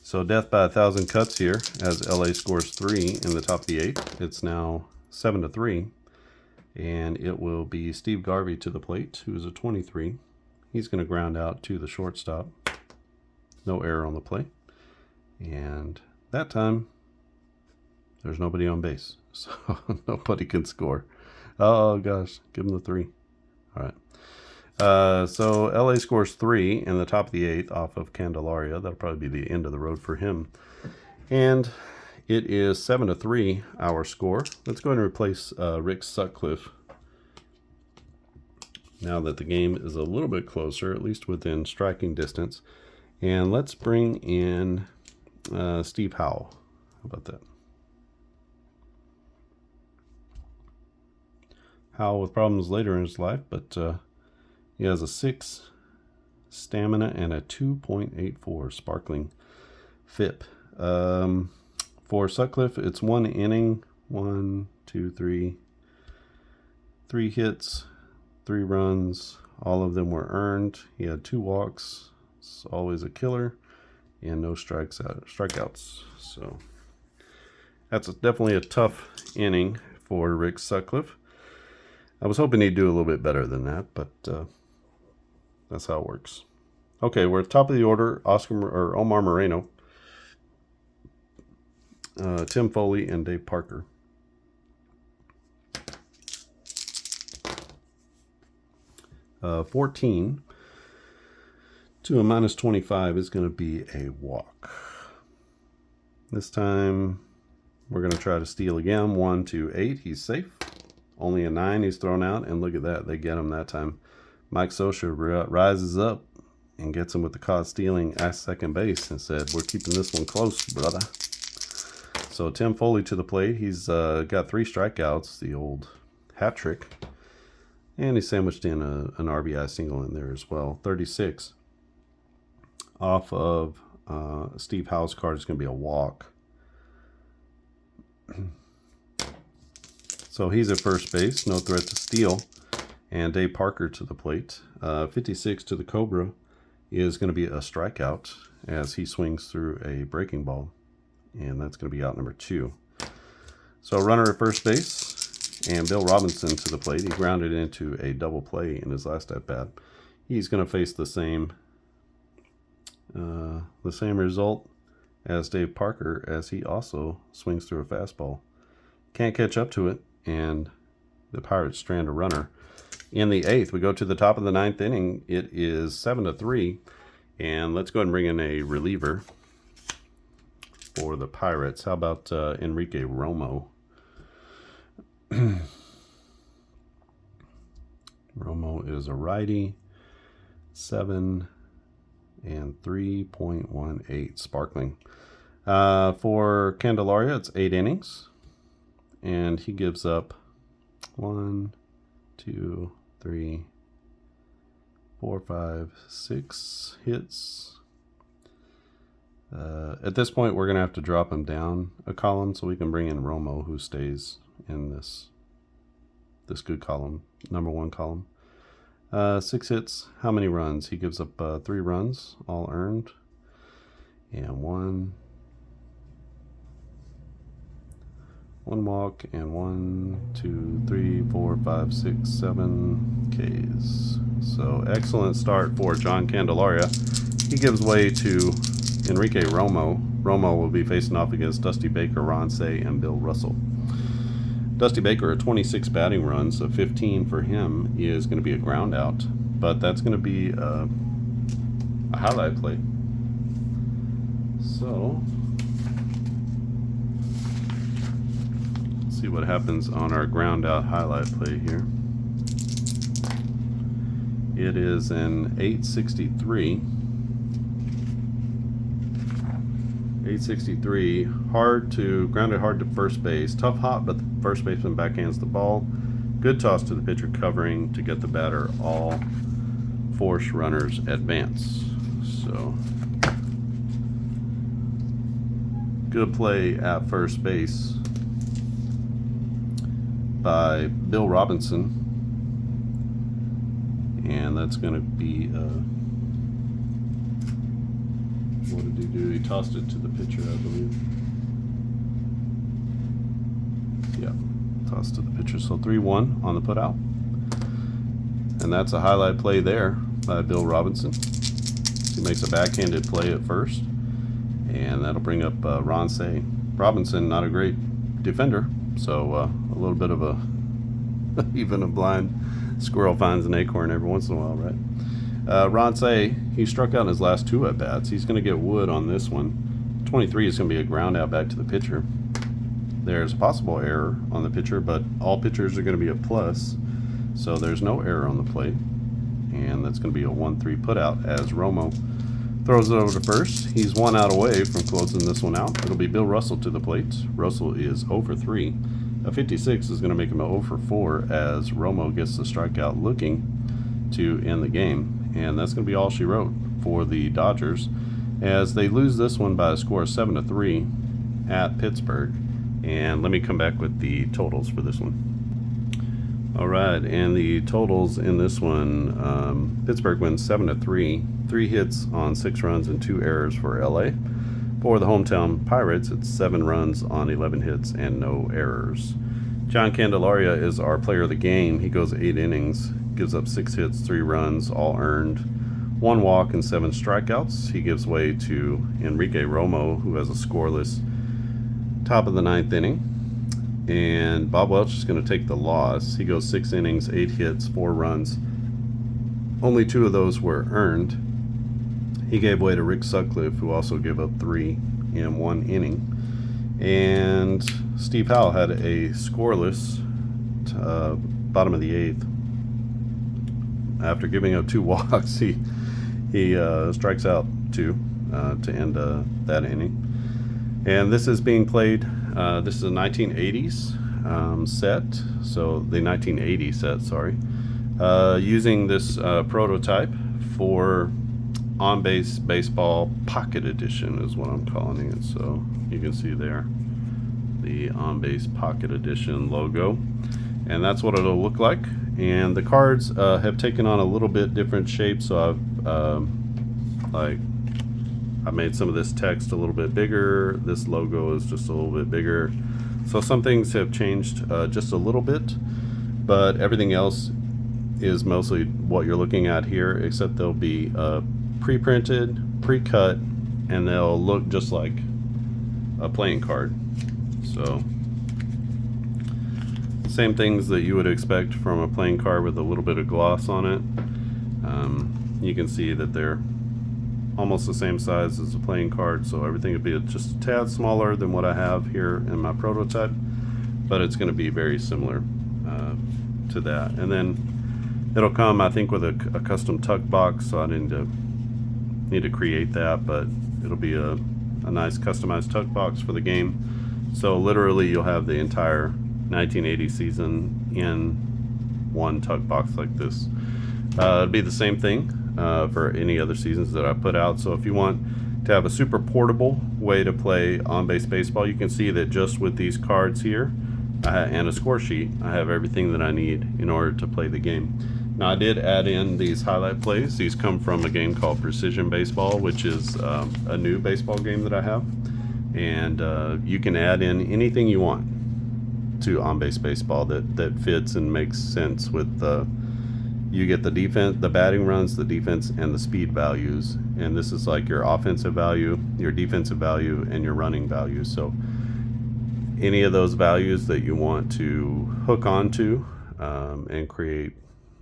So death by 1,000 cuts here as LA scores 3 in the top of the 8th. It's now 7-3, and it will be Steve Garvey to the plate, who is a 23. He's going to ground out to the shortstop. No error on the play. And that time, there's nobody on base, so nobody can score. Oh gosh, give him the 3. All right. So LA scores 3 in the top of the 8th off of Candelaria. That'll probably be the end of the road for him. And it is 7-3, our score. Let's go ahead and replace Rick Sutcliffe. Now that the game is a little bit closer, at least within striking distance. And let's bring in Steve Howe. How about that? Howe with problems later in his life, but he has a 6 stamina and a 2.84 sparkling FIP. For Sutcliffe, it's 1 inning, 1, 2, 3, 3 hits, 3 runs. All of them were earned. He had 2 walks. It's always a killer, and no strikeouts. So that's definitely a tough inning for Rick Sutcliffe. I was hoping he'd do a little bit better than that, but that's how it works. Okay, we're at the top of the order. Omar Moreno, Tim Foley, and Dave Parker. Uh, 14 to a -25 is going to be a walk. This time we're going to try to steal again. 1, 2, 8. He's safe. Only a 9. He's thrown out, and look at that. They get him that time. Mike Sosha rises up and gets him with the caught stealing at second base and said, "We're keeping this one close, brother." So Tim Foley to the plate. He's got 3 strikeouts, the old hat trick. And he sandwiched in an RBI single in there as well. 36 off of Steve Howe's card is going to be a walk. So he's at first base, no threat to steal. And Dave Parker to the plate. 56 to the Cobra is going to be a strikeout as he swings through a breaking ball. And that's going to be out number 2. So runner at first base. And Bill Robinson to the plate. He grounded into a double play in his last at bat. He's going to face the same result as Dave Parker, as he also swings through a fastball. Can't catch up to it, and the Pirates strand a runner. In the 8th, we go to the top of the 9th inning. It is 7-3, and let's go ahead and bring in a reliever for the Pirates. How about Enrique Romo? Romo is a righty, 7 and 3.18 sparkling. For Candelaria, it's 8 innings, and he gives up 1, 2, 3, 4, 5, 6 hits. At this point, we're going to have to drop him down a column so we can bring in Romo, who stays in this good column, number 1 column. 6 hits. How many runs? He gives up 3 runs, all earned. And 1 walk, and 1, 2, 3, 4, 5, 6, 7 Ks. So excellent start for John Candelaria. He gives way to Enrique Romo. Romo will be facing off against Dusty Baker, Ron Say, and Bill Russell. Dusty Baker, at 26 batting runs, so 15 for him is going to be a ground out, but that's going to be a highlight play. So, let's see what happens on our ground out highlight play here. It is an 863. 863, grounded hard to first base. Tough hop, but the first baseman backhands the ball. Good toss to the pitcher covering to get the batter. All force runners advance. So, good play at first base by Bill Robinson. And that's going to be what did he do? He tossed it to the pitcher, I believe. Yeah, tossed to the pitcher. So 3-1 on the putout. And that's a highlight play there by Bill Robinson. He makes a backhanded play at first. And that'll bring up Ron Say. Robinson, not a great defender. So a little bit of a, even a blind squirrel finds an acorn every once in a while, right? Ron Say, he struck out in his last 2 at-bats. He's going to get wood on this one. 23 is going to be a ground out back to the pitcher. There's a possible error on the pitcher, but all pitchers are going to be a plus, so there's no error on the plate. And that's going to be a 1-3 putout as Romo Throws it over to first. He's 1 out away from closing this one out. It'll be Bill Russell to the plate. Russell is 0 for 3. A 56 is going to make him a 0 for 4 as Romo gets the strikeout looking to end the game. And that's going to be all she wrote for the Dodgers as they lose this one by a score of 7 to 3 at Pittsburgh. And let me come back with the totals for this one. All right, and the totals in this one, Pittsburgh wins 7 to 3. 3 hits on 6 runs and 2 errors for LA. For the hometown Pirates, it's 7 runs on 11 hits and no errors. John Candelaria is our player of the game. He goes 8 innings, gives up 6 hits, 3 runs, all earned, 1 walk and 7 strikeouts. He gives way to Enrique Romo, who has a scoreless top of the 9th inning. And Bob Welch is going to take the loss. He goes 6 innings, 8 hits, 4 runs. Only 2 of those were earned. He gave way to Rick Sutcliffe, who also gave up 3 in 1 inning. And Steve Howell had a scoreless bottom of the 8th. After giving up 2 walks, he strikes out 2 to end that inning. And this is being played, this is a 1980s set, so the 1980 set, sorry. Using this prototype for On-Base Baseball Pocket Edition is what I'm calling it. So you can see there the On-Base Pocket Edition logo. And that's what it'll look like. And the cards have taken on a little bit different shape, so I made some of this text a little bit bigger. This logo is just a little bit bigger. So some things have changed just a little bit, but everything else is mostly what you're looking at here, except they'll be pre-printed, pre-cut, and they'll look just like a playing card. So same things that you would expect from a playing card with a little bit of gloss on it. You can see that they're almost the same size as a playing card, so everything would be just a tad smaller than what I have here in my prototype, but it's going to be very similar to that. And then it'll come, I think, with a custom tuck box, so I need to create that, but it'll be a nice customized tuck box for the game. So literally you'll have the entire 1980 season in one tuck box like this. It'll be the same thing for any other seasons that I put out. So if you want to have a super portable way to play on-base baseball, you can see that just with these cards here and a score sheet, I have everything that I need in order to play the game. Now I did add in these highlight plays. These come from a game called Precision Baseball, which is a new baseball game that I have. And you can add in anything you want to on-base baseball that fits and makes sense with you get the defense, the batting runs, the defense, and the speed values. And this is like your offensive value, your defensive value, and your running value. So any of those values that you want to hook onto and create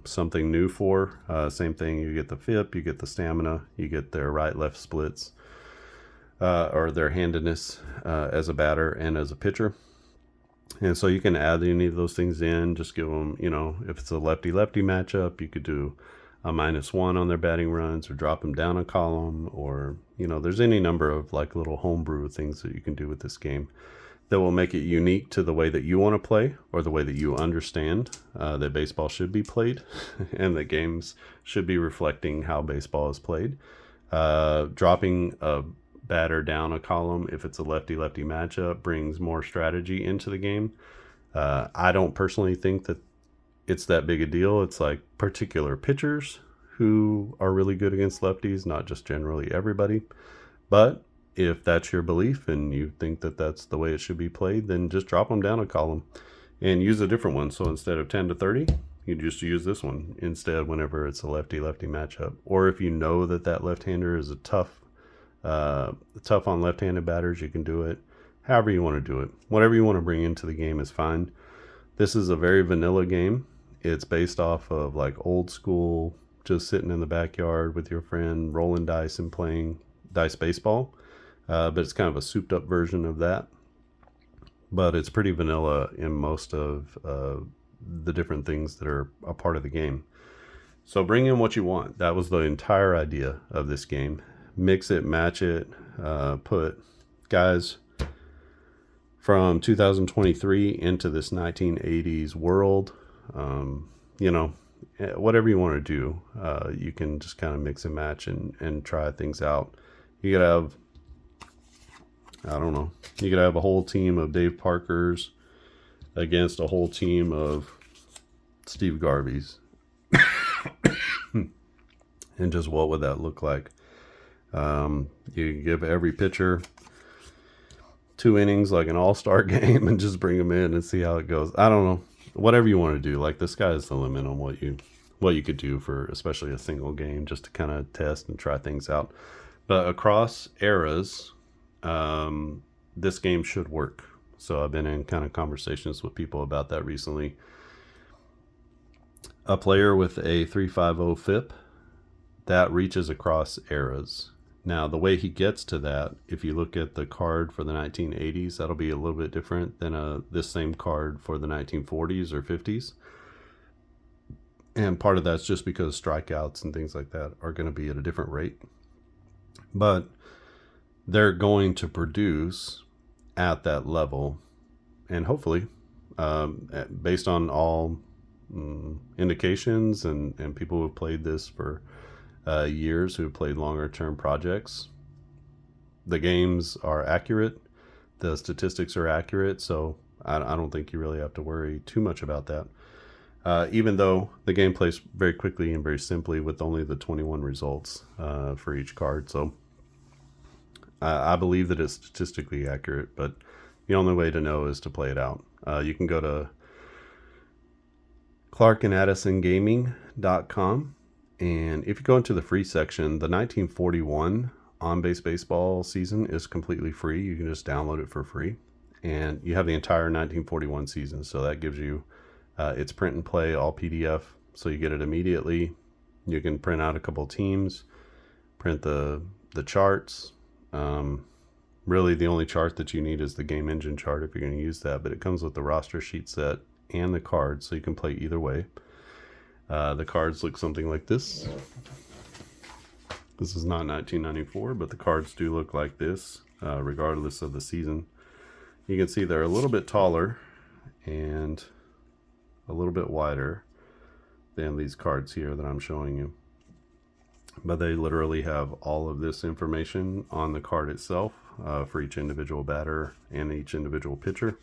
something new for, same thing, you get the FIP, you get the stamina, you get their right-left splits, or their handedness as a batter and as a pitcher. And so you can add any of those things in, just give them, if it's a lefty-lefty matchup, you could do a -1 on their batting runs or drop them down a column, or, there's any number of like little homebrew things that you can do with this game that will make it unique to the way that you want to play or the way that you understand that baseball should be played and that games should be reflecting how baseball is played. Dropping a batter down a column if it's a lefty-lefty matchup brings more strategy into the game. I don't personally think that it's that big a deal. It's like particular pitchers who are really good against lefties, not just generally everybody. But if that's your belief and you think that that's the way it should be played, then just drop them down a column and use a different one. So instead of 10 to 30, you just use this one instead whenever it's a lefty-lefty matchup. Or if you know that left-hander is a tough on left-handed batters, you can do it however you want to do it. Whatever you want to bring into the game is fine. This is a very vanilla game. It's based off of like old school, just sitting in the backyard with your friend, rolling dice and playing dice baseball. But it's kind of a souped up version of that. But it's pretty vanilla in most of the different things that are a part of the game. So bring in what you want. That was the entire idea of this game. mix it, match it, put guys from 2023 into this 1980s world. You know, whatever you want to do, you can just kind of mix and match and try things out. You could have, I don't know, you could have a whole team of Dave Parkers against a whole team of Steve Garveys. And just what would that look like? You give every pitcher 2 innings like an all-star game and just bring them in and see how it goes. I don't know. Whatever you want to do. Like, the sky is the limit on what you could do for especially a single game, just to kind of test and try things out. But across eras, this game should work. So I've been in kind of conversations with people about that recently. A player with a 3.50 FIP, that reaches across eras. Now, the way he gets to that, if you look at the card for the 1980s, that'll be a little bit different than this same card for the 1940s or 50s. And part of that's just because strikeouts and things like that are going to be at a different rate. But they're going to produce at that level. And hopefully, based on all indications and people who have played this for years, who have played longer term projects, the games are accurate, the statistics are accurate, so I don't think you really have to worry too much about that. Even though the game plays very quickly and very simply with only the 21 results for each card. So I believe that it's statistically accurate, but the only way to know is to play it out. You can go to clarkandaddisongaming.com, and if you go into the free section, the 1941 on-base baseball season is completely free. You can just download it for free, and you have the entire 1941 season. So that gives you it's print and play, all PDF, so you get it immediately. You can print out a couple teams, print the charts. Really the only chart that you need is the game engine chart if you're going to use that, but it comes with the roster sheet set and the cards, so you can play either way. The cards look something like this. This is not 1994, but the cards do look like this, regardless of the season. You can see they're a little bit taller and a little bit wider than these cards here that I'm showing you. But they literally have all of this information on the card itself, for each individual batter and each individual pitcher.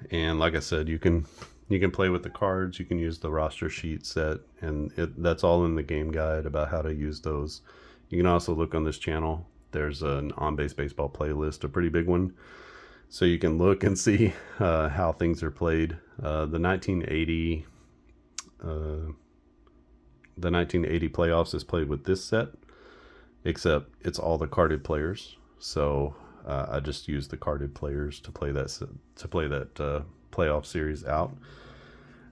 And like I said, you can play with the cards, you can use the roster sheet set, and that's all in the game guide about how to use those. You can also look on this channel. There's an on-base baseball playlist, a pretty big one, so you can look and see how things are played. The 1980 playoffs is played with this set, except it's all the carded players. So I just used the carded players to play that playoff series out.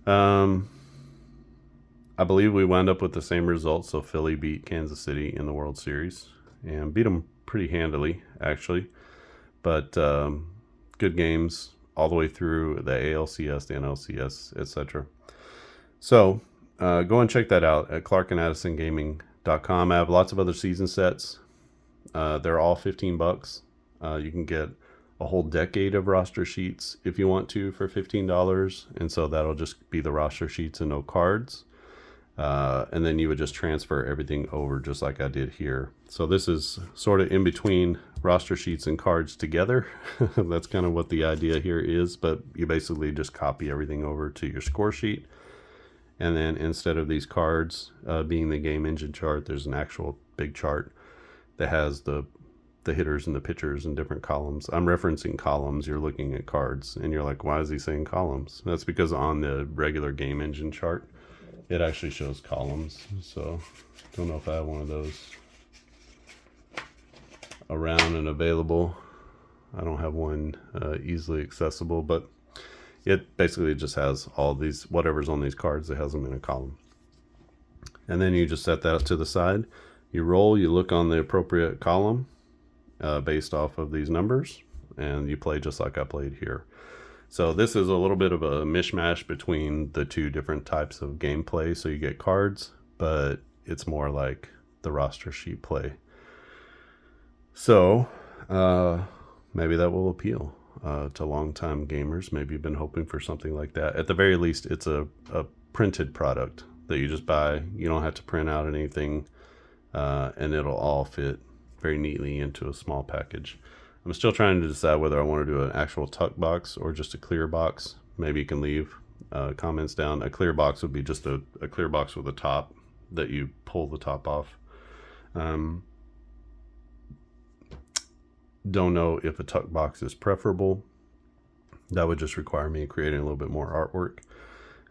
I believe we wound up with the same results. So Philly beat Kansas City in the World Series and beat them pretty handily, actually. But good games all the way through the ALCS, the NLCS, etc. So go and check that out at clarkandaddisongaming.com. I have lots of other season sets. They're all $15. You can get a whole decade of roster sheets if you want to for $15, and so that'll just be the roster sheets and no cards. And then you would just transfer everything over just like I did here. So this is sort of in between roster sheets and cards together. That's kind of what the idea here is, but you basically just copy everything over to your score sheet. And then instead of these cards being the game engine chart, there's an actual big chart that has the hitters and the pitchers in different columns. I'm referencing columns. You're looking at cards, and you're like, why is he saying columns? That's because on the regular game engine chart, it actually shows columns. So don't know if I have one of those around and available. I don't have one easily accessible, but it basically just has all these, whatever's on these cards, it has them in a column. And then you just set that to the side. You roll, you look on the appropriate column based off of these numbers, and you play just like I played here. So this is a little bit of a mishmash between the two different types of gameplay. So you get cards, but it's more like the roster sheet play. So maybe that will appeal to longtime gamers. Maybe you've been hoping for something like that. At the very least, it's a printed product that you just buy. You don't have to print out anything, and it'll all fit very neatly into a small package. I'm still trying to decide whether I want to do an actual tuck box or just a clear box. Maybe you can leave comments down. A clear box would be just a clear box with a top that you pull the top off. Don't know if a tuck box is preferable. That would just require me creating a little bit more artwork.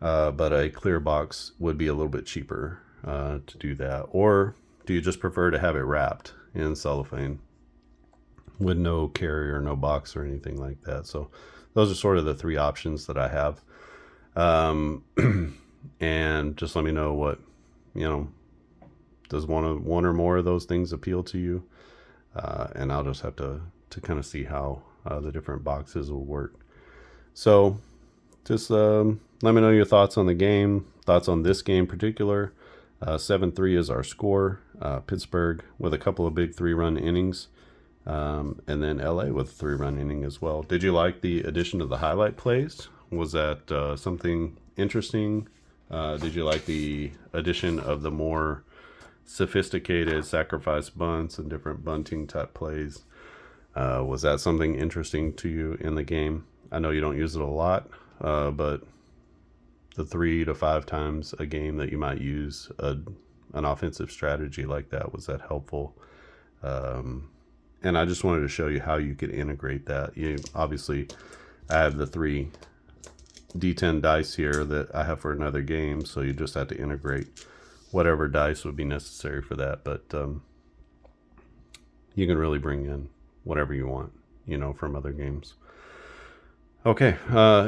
But a clear box would be a little bit cheaper to do that. Or do you just prefer to have it wrapped in cellophane with no carrier, no box or anything like that? So those are sort of the three options that I have. And just let me know what, does one or more of those things appeal to you? And I'll just have to kind of see how the different boxes will work. So just let me know your thoughts on the game, thoughts on this game in particular. 7-3 is our score. Pittsburgh with a couple of big 3-run innings. And then LA with a 3-run inning as well. Did you like the addition of the highlight plays? Was that something interesting? Did you like the addition of the more sophisticated sacrifice bunts and different bunting type plays? Was that something interesting to you in the game? I know you don't use it a lot, but the 3 to 5 times a game that you might use an offensive strategy like that, was that helpful? And I just wanted to show you how you could integrate that. Obviously, I have the 3 D10 dice here that I have for another game, so you just have to integrate whatever dice would be necessary for that. But you can really bring in whatever you want, from other games. Okay,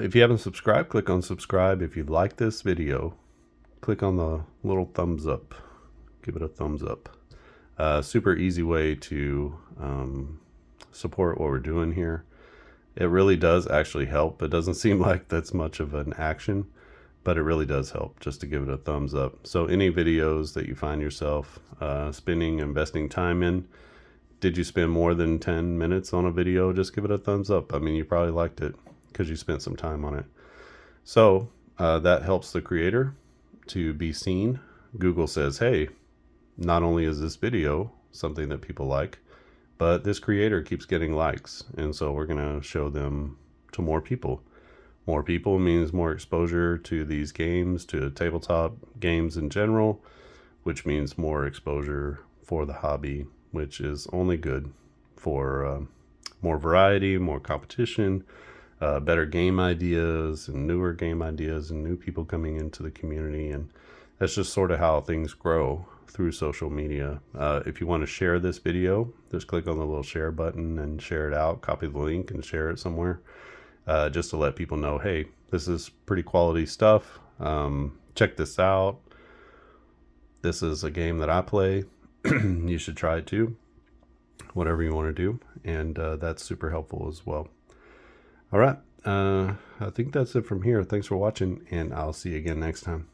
if you haven't subscribed, click on subscribe. If you like this video, click on the little thumbs up. Give it a thumbs up. Super easy way to support what we're doing here. It really does actually help. It doesn't seem like that's much of an action, but it really does help just to give it a thumbs up. So any videos that you find yourself investing time in, did you spend more than 10 minutes on a video? Just give it a thumbs up. I mean, you probably liked it because you spent some time on it. So that helps the creator to be seen. Google says, hey, not only is this video something that people like, but this creator keeps getting likes. And so we're going to show them to more people. More people means more exposure to these games, to tabletop games in general, which means more exposure for the hobby, which is only good for more variety, more competition, better game ideas and newer game ideas and new people coming into the community. And that's just sort of how things grow through social media. If you want to share this video, just click on the little share button and share it out, copy the link and share it somewhere. Just to let people know, hey, this is pretty quality stuff. Check this out. This is a game that I play. You should try it too. Whatever you want to do. And that's super helpful as well. All right. I think that's it from here. Thanks for watching, and I'll see you again next time.